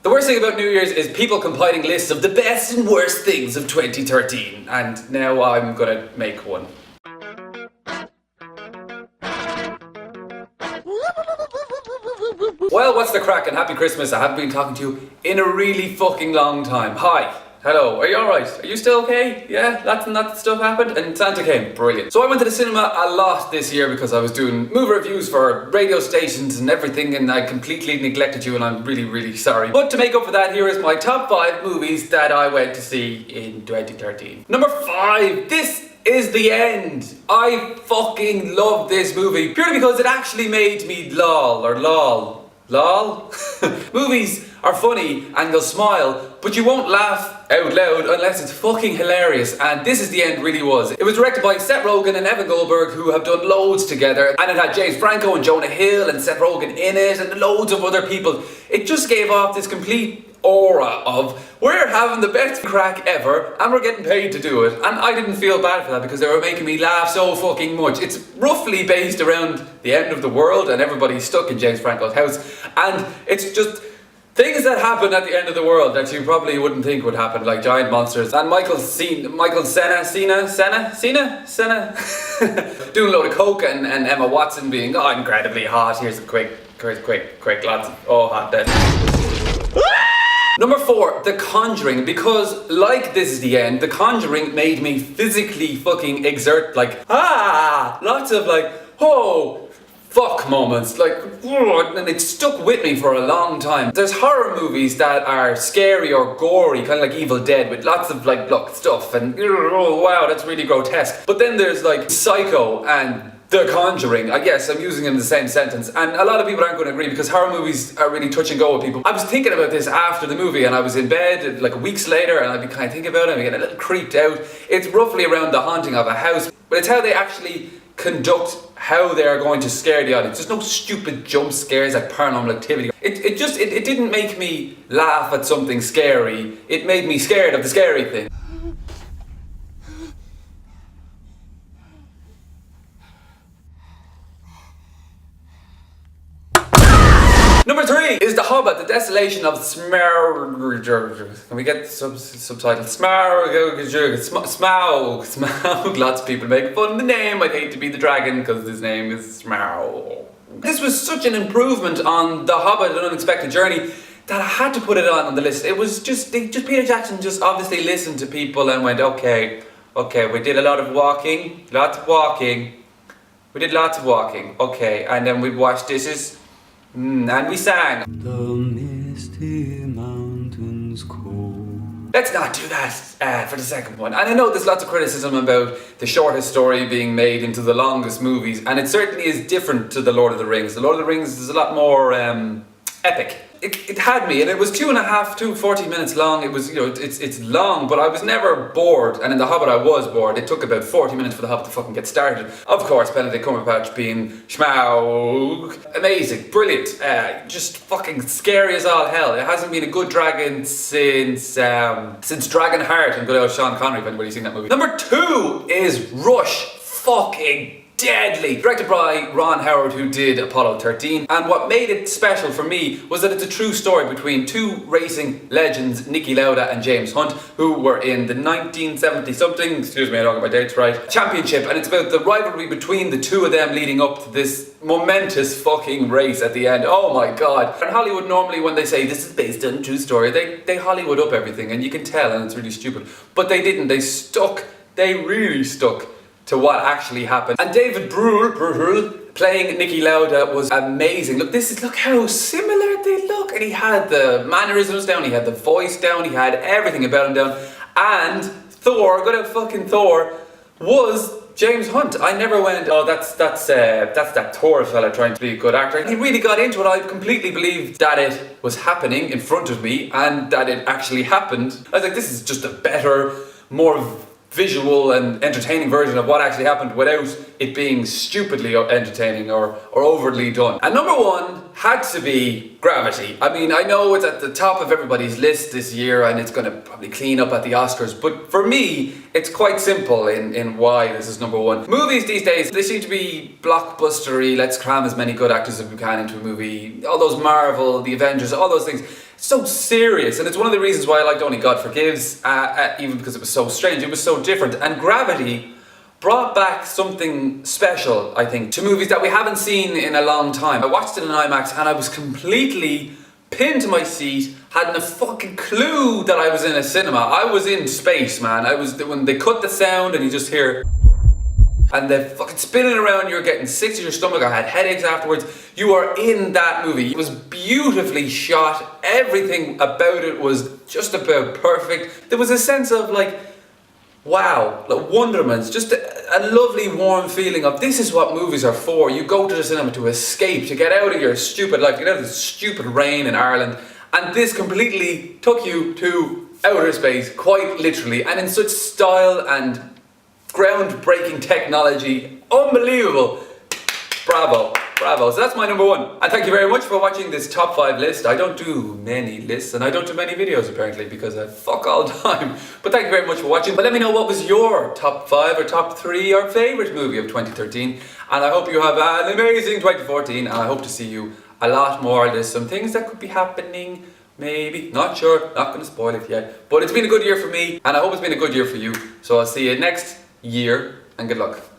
The worst thing about New Year's is people compiling lists of the best and worst things of 2013, and now I'm gonna make one. Well, what's the crack, and happy Christmas. I haven't been talking to you in a really fucking long time. Hi. Hello, are you alright? Are you still okay? Yeah, that stuff happened? And Santa came, brilliant. So I went to the cinema a lot this year because I was doing movie reviews for radio stations and everything, and I completely neglected you, and I'm really sorry. But to make up for that, here is my top 5 movies that I went to see in 2013. Number 5, this is The End. I fucking love this movie, purely because it actually made me lol. Movies are funny and they'll smile, but you won't laugh out loud unless it's fucking hilarious, and This Is The End really was. It was directed by Seth Rogen and Evan Goldberg, who have done loads together, and it had James Franco and Jonah Hill and Seth Rogen in it and loads of other people. It just gave off this complete aura of we're having the best crack ever and we're getting paid to do it, and I didn't feel bad for that because they were making me laugh so fucking much. It's roughly based around the end of the world and everybody's stuck in James Franco's house, and it's just things that happen at the end of the world that you probably wouldn't think would happen, like giant monsters, and Michael Cena doing a load of coke, and Emma Watson being incredibly hot. Here's a quick lots of hot death. Number 4, The Conjuring, because like This Is The End, The Conjuring made me physically fucking exert lots of fuck moments, and it stuck with me for a long time. There's horror movies that are scary or gory, kind of like Evil Dead, with lots of stuff, and oh wow, that's really grotesque. But then there's Psycho and The Conjuring. I guess I'm using them in the same sentence, and a lot of people aren't going to agree because horror movies are really touch and go with people. I was thinking about this after the movie, and I was in bed weeks later, and I'd be kind of thinking about it and get a little creeped out. It's roughly around the haunting of a house, but it's how they actually conduct how they are going to scare the audience. There's no stupid jump scares like Paranormal Activity. It didn't make me laugh at something scary. It made me scared of the scary thing. Number 3 is The Hobbit, The Desolation of Smaug. Can we get subtitles? Smaug. Lots of people make fun of the name. I'd hate to be the dragon because his name is Smaug. This was such an improvement on The Hobbit, An Unexpected Journey, that I had to put it on the list. It was just Peter Jackson just obviously listened to people and went, okay, we did a lot of walking, We did lots of walking, okay, and then we'd watch and we sang. The misty mountains cold. Let's not do that for the second one. And I know there's lots of criticism about the shortest story being made into the longest movies, and it certainly is different to The Lord of the Rings. The Lord of the Rings is a lot more epic. It had me, and it was 40 minutes long. It was, it's long, but I was never bored. And in The Hobbit I was bored. It took about 40 minutes for The Hobbit to fucking get started. Of course, Benedict Cumberbatch being Smaug. Amazing, brilliant, just fucking scary as all hell. It hasn't been a good dragon since Dragonheart and good old Sean Connery, if anybody's seen that movie. Number 2 is Rush. Fucking deadly. Directed by Ron Howard, who did Apollo 13, and what made it special for me was that it's a true story between two racing legends, Niki Lauda and James Hunt, who were in the 1970-something, excuse me, I don't get my dates right, championship, and it's about the rivalry between the two of them leading up to this momentous fucking race at the end. Oh my god. And Hollywood normally, when they say this is based on a true story, they Hollywood up everything, and you can tell, and it's really stupid. But they didn't. They really stuck to what actually happened. And David Brühl playing Niki Lauda was amazing. Look how similar they look. And he had the mannerisms down, he had the voice down, he had everything about him down. And Thor, good old fucking Thor, was James Hunt. I never went, oh, that's that Thor fella trying to be a good actor. And he really got into it. I completely believed that it was happening in front of me and that it actually happened. I was like, this is just a better, more visual and entertaining version of what actually happened without it being stupidly entertaining or overly done. And number one had to be Gravity. I mean, I know it's at the top of everybody's list this year and it's going to probably clean up at the Oscars, but for me, it's quite simple in why this is number one. Movies these days, they seem to be blockbustery, let's cram as many good actors as we can into a movie, all those Marvel, the Avengers, all those things. so serious, and it's one of the reasons why I liked Only God Forgives, even because it was so strange, it was so different. And Gravity brought back something special, I think, to movies that we haven't seen in a long time. I watched it in IMAX and I was completely pinned to my seat, hadn't a fucking clue that I was in a cinema. I was in space, man. When they cut the sound and you just hear and they're fucking spinning around, you're getting sick to your stomach. I had headaches afterwards. You are in that movie. It was beautifully shot. Everything about it was just about perfect. There was a sense of like, wow, like wonderment. Just a lovely warm feeling of this is what movies are for. You go to the cinema to escape, to get out of your stupid life, to get out of this stupid rain in Ireland. And this completely took you to outer space, quite literally, and in such style and groundbreaking technology. Unbelievable. Bravo, bravo. So that's my number one. And thank you very much for watching this top 5 list. I don't do many lists and I don't do many videos apparently because I fuck all time. But thank you very much for watching. But let me know what was your top 5 or top 3 or favourite movie of 2013. And I hope you have an amazing 2014 and I hope to see you a lot more. There's some things that could be happening. Maybe, not sure, not going to spoil it yet. But it's been a good year for me and I hope it's been a good year for you. So I'll see you next year and good luck.